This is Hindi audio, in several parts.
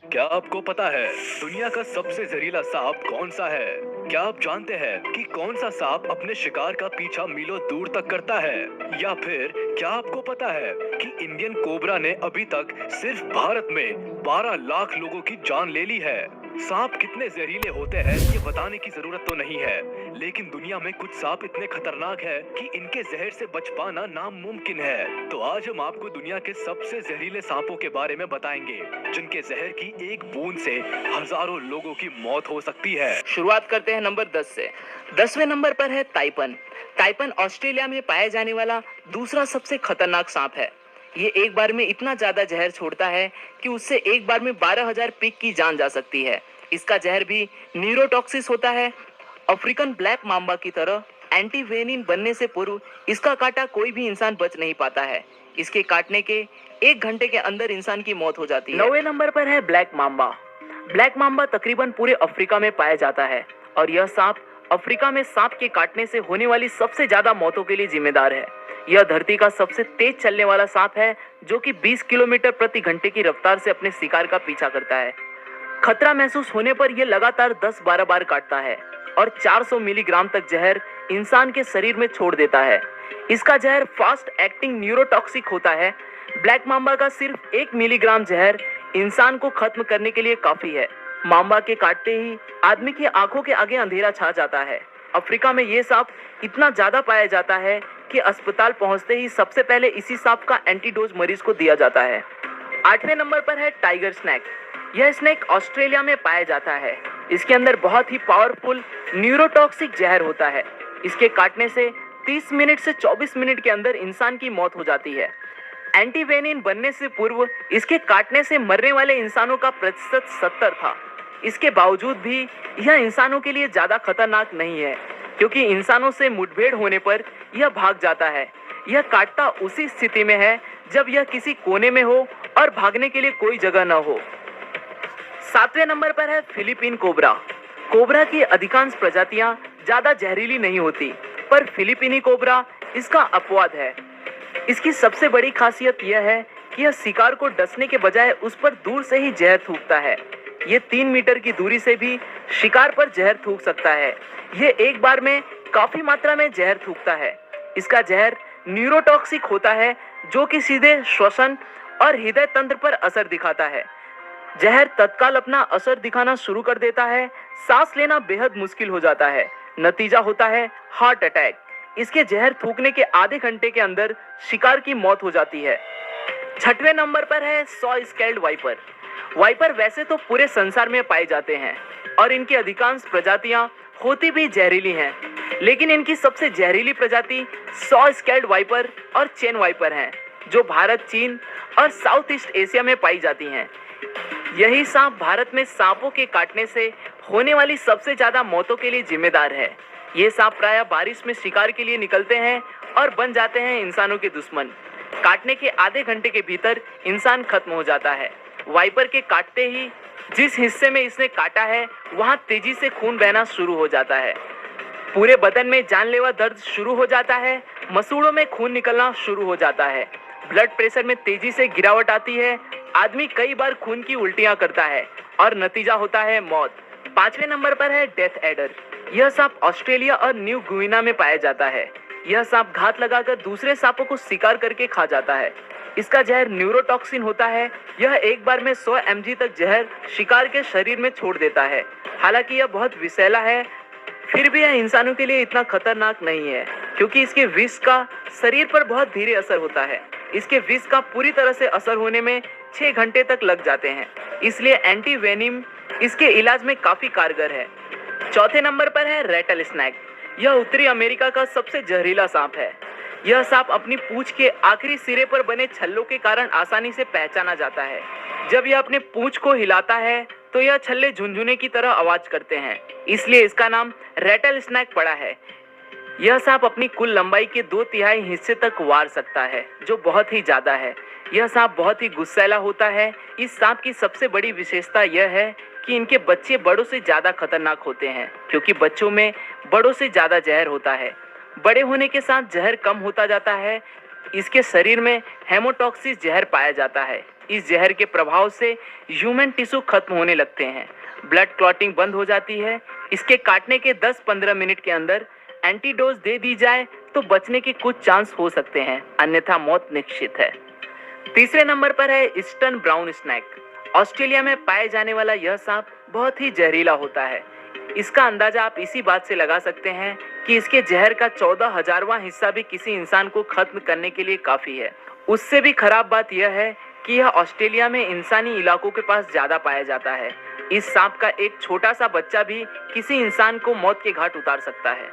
क्या आपको पता है दुनिया का सबसे जहरीला सांप कौन सा है? क्या आप जानते हैं कि कौन सा सांप अपने शिकार का पीछा मीलों दूर तक करता है? या फिर क्या आपको पता है कि इंडियन कोबरा ने अभी तक सिर्फ भारत में 12 लाख लोगों की जान ले ली है? सांप कितने जहरीले होते हैं ये बताने की जरूरत तो नहीं है, लेकिन दुनिया में कुछ सांप इतने खतरनाक है कि इनके जहर से बच पाना नामुमकिन है। तो आज हम आपको दुनिया के सबसे जहरीले सांपों के बारे में बताएंगे, जिनके जहर की एक बूंद से हजारों लोगों की मौत हो सकती है। शुरुआत करते हैं नंबर 10 से। 10वें नंबर पर है ताइपन। ताइपन ऑस्ट्रेलिया में पाया जाने वाला दूसरा सबसे खतरनाक सांप है। ये एक बार में इतना ज्यादा जहर छोड़ता है कि उससे एक बार में 12,000 पिग की जान जा सकती है। इसका जहर भी न्यूरोटॉक्सिस होता है। अफ्रीकन ब्लैक मांबा की तरह एंटीवेनिन बनने से पूर्व इसका काटा कोई भी इंसान बच नहीं पाता है। इसके काटने के 1 घंटे के अंदर इंसान की मौत हो जाती है। 9वें नंबर पर है ब्लैक मांबा। ब्लैक मांबा तकरीबन पूरे अफ्रीका में पाया जाता है और यह सांप अफ्रीका में सांप के काटने से होने वाली सबसे ज्यादा मौतों के लिए जिम्मेदार है। यह धरती का सबसे तेज चलने वाला सांप है, जो कि 20 किलोमीटर प्रति घंटे की रफ्तार से अपने शिकार का पीछा करता है। खतरा महसूस होने पर यह लगातार 10-12 बार काटता है और 400 मिलीग्राम तक जहर इंसान के शरीर में छोड़ देता है। इसका जहर फास्ट एक्टिंग न्यूरोटॉक्सिक होता है। ब्लैक मांबा का सिर्फ 1 मिलीग्राम जहर इंसान को खत्म करने के लिए काफी है। मांबा के काटते ही आदमी की आंखों के आगे अंधेरा छा जाता है। अफ्रीका में ये सांप इतना ज्यादा पाया जाता है कि अस्पताल पहुंचते ही सबसे पहले इसी सांप का एंटीडोज मरीज को दिया जाता है। 8वें नंबर पर है टाइगर स्नैक। यह स्नैक ऑस्ट्रेलिया में पाया जाता है। इसके अंदर बहुत ही पावरफुल न्यूरोटॉक्सिक जहर होता है। इसके काटने से 30 मिनट से 24 मिनट के अंदर इंसान की मौत हो जाती है। एंटीवेनिन बनने से पूर्व इसके काटने से मरने वाले इंसानों का प्रतिशत 70 था। इसके बावजूद भी यह इंसानों के लिए ज्यादा खतरनाक नहीं है, क्योंकि इंसानों से मुठभेड़ होने पर यह भाग जाता है। यह काटता उसी स्थिति में है जब यह किसी कोने में हो और भागने के लिए कोई जगह न हो। 7वें नंबर पर है फिलीपीन कोबरा। कोबरा की अधिकांश प्रजातियां ज्यादा जहरीली नहीं होती, पर फिलीपीनी कोबरा इसका अपवाद है। इसकी सबसे बड़ी खासियत यह है कि यह शिकार को डसने के बजाय उस पर दूर से ही जहर थूकता है। ये 3 मीटर की दूरी से भी शिकार पर जहर थूक सकता है। ये एक बार में काफी मात्रा में जहर थूकता है। इसका जहर न्यूरोटॉक्सिक होता है, जो कि सीधे श्वसन और हृदय तंत्र पर असर दिखाता है। जहर तत्काल अपना असर दिखाना शुरू कर देता है। सांस लेना बेहद मुश्किल हो जाता है। नतीजा होता है हार्ट अटैक। इसके जहर थूकने के आधे घंटे के अंदर शिकार की मौत हो जाती है। 6वें नंबर पर है सॉ स्केल्ड वाइपर। वाइपर वैसे तो पूरे संसार में पाए जाते हैं और इनकी अधिकांश प्रजातियां होती भी जहरीली हैं, लेकिन इनकी सबसे जहरीली प्रजाति सॉ स्केल्ड वाइपर और चेन वाइपर हैं, जो भारत, चीन और साउथ ईस्ट एशिया में पाई जाती हैं। यही सांप भारत में सांपों के काटने से होने वाली सबसे ज्यादा मौतों के लिए जिम्मेदार है। ये सांप प्रायः बारिश में शिकार के लिए निकलते हैं और बन जाते हैं इंसानों के दुश्मन। काटने के आधे घंटे के भीतर इंसान खत्म हो जाता है। वाइपर के काटते ही जिस हिस्से में इसने काटा है वहां तेजी से खून बहना शुरू हो जाता है। पूरे बदन में जानलेवा दर्द शुरू हो जाता है। मसूड़ों में खून निकलना शुरू हो जाता है। ब्लड प्रेशर में तेजी से गिरावट आती है। आदमी कई बार खून की उल्टियां करता है और नतीजा होता है मौत। 5वें नंबर पर है डेथ एडर। यह सांप ऑस्ट्रेलिया और न्यू गुइना में पाया जाता है। यह सांप घात लगाकर दूसरे सांपों को शिकार करके खा जाता है। इसका जहर न्यूरोटॉक्सिन होता है। यह एक बार में 100 mg तक जहर शिकार के शरीर में छोड़ देता है। हालांकि यह बहुत विषैला है, फिर भी यह इंसानों के लिए इतना खतरनाक नहीं है, क्योंकि इसके विष का शरीर पर बहुत धीरे असर होता है। इसके विष का पूरी तरह से असर होने में 6 घंटे तक लग जाते हैं, इसलिए एंटीवेनिम इसके इलाज में काफी कारगर है। 4थे नंबर पर है रेटल स्नैक। यह उत्तरी अमेरिका का सबसे जहरीला सांप है। यह सांप अपनी पूंछ के आखिरी सिरे पर बने छल्लों के कारण आसानी से पहचाना जाता है। जब यह अपने पूंछ को हिलाता है तो यह छल्ले झुनझुने की तरह आवाज करते हैं, इसलिए इसका नाम रेटल स्नैक पड़ा है। यह सांप अपनी कुल लंबाई के 2/3 हिस्से तक वार सकता है, जो बहुत ही ज्यादा है। यह सांप बहुत ही गुस्सैला होता है। इस सांप की सबसे बड़ी विशेषता यह है कि इनके बच्चे बड़ों से ज्यादा खतरनाक होते हैं, क्योंकि बच्चों में बड़ों से ज्यादा जहर होता है। बड़े होने के साथ जहर कम होता जाता है। इसके शरीर में हेमोटॉक्सिस जहर पाया जाता है। इस जहर के प्रभाव से ह्यूमन टिश्यू खत्म होने लगते हैं, ब्लड क्लॉटिंग बंद हो जाती है। इसके काटने के 10-15 मिनट के अंदर एंटीडोज दे दी जाए तो बचने के कुछ चांस हो सकते हैं, अन्यथा मौत निश्चित है। तीसरे नंबर पर है ईस्टर्न ब्राउन स्नैक। ऑस्ट्रेलिया में पाए जाने वाला यह सांप बहुत ही जहरीला होता है। इसका अंदाजा आप इसी बात से लगा सकते हैं कि इसके जहर का 14,000वां हिस्सा भी किसी इंसान को खत्म करने के लिए काफी है। उससे भी खराब बात यह है कि यह ऑस्ट्रेलिया में इंसानी इलाकों के पास ज्यादा पाया जाता है। इस सांप का एक छोटा सा बच्चा भी किसी इंसान को मौत के घाट उतार सकता है।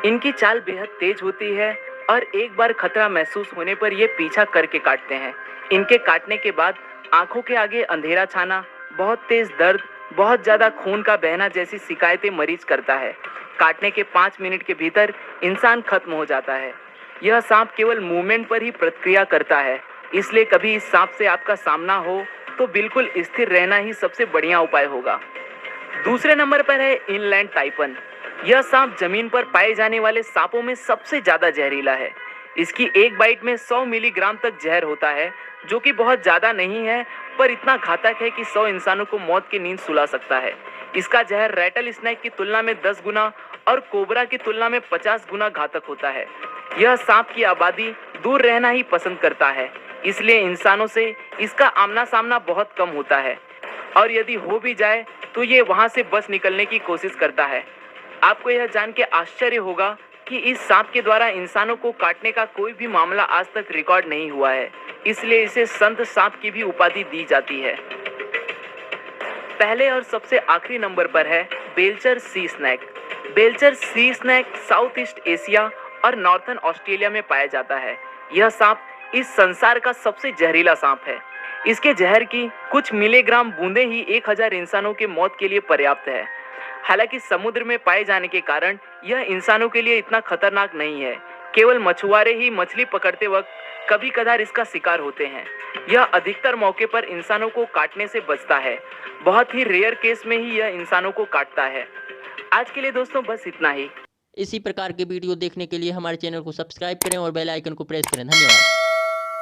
इनकी चाल बेहद तेज होती है और एक बार खतरा महसूस होने पर ये पीछा करके काटते हैं। इनके काटने के बाद आंखों के आगे अंधेरा छाना, बहुत तेज दर्द, बहुत ज्यादा खून का बहना जैसी शिकायतें मरीज करता है। काटने के 5 मिनट के भीतर इंसान खत्म हो जाता है। यह सांप केवल मूवमेंट पर ही प्रतिक्रिया करता है, इसलिए कभी इस सांप से आपका सामना हो तो बिल्कुल स्थिर रहना ही सबसे बढ़िया उपाय होगा। दूसरे नंबर पर है इनलैंड टाइपन। यह सांप जमीन पर पाए जाने वाले सांपों में सबसे ज्यादा जहरीला है। इसकी एक बाइट में 100 मिलीग्राम तक जहर होता है, जो कि बहुत ज्यादा नहीं है, पर इतना घातक है कि 100 इंसानों को मौत की नींद सुला सकता है। इसका जहर रैटल स्नैक की तुलना में 10 गुना और कोबरा की तुलना में 50 गुना घातक होता है। यह सांप की आबादी दूर रहना ही पसंद करता है, इसलिए इंसानों से इसका आमना सामना बहुत कम होता है, और यदि हो भी जाए तो ये वहां से बच निकलने की कोशिश करता है। आपको यह जान के आश्चर्य होगा कि इस सांप के द्वारा इंसानों को काटने का कोई भी मामला आज तक रिकॉर्ड नहीं हुआ है, इसलिए इसे संत सांप की भी उपाधि दी जाती है। पहले और सबसे आखिरी नंबर पर है Belcher sea snake. Belcher sea snake south east Asia और नॉर्थर्न ऑस्ट्रेलिया में पाया जाता है। यह सांप इस संसार का सबसे जहरीला सांप है। इसके जहर की कुछ मिलीग्राम बूंदें ही 1000 इंसानों के मौत के लिए पर्याप्त है। हालांकि समुद्र में पाए जाने के कारण यह इंसानों के लिए इतना खतरनाक नहीं है। केवल मछुआरे ही मछली पकड़ते वक्त कभी कभार इसका शिकार होते हैं। यह अधिकतर मौके पर इंसानों को काटने से बचता है। बहुत ही रेयर केस में ही यह इंसानों को काटता है। आज के लिए दोस्तों बस इतना ही। इसी प्रकार के वीडियो देखने के लिए हमारे चैनल को सब्सक्राइब करें और बेल आइकन को प्रेस करें। धन्यवाद।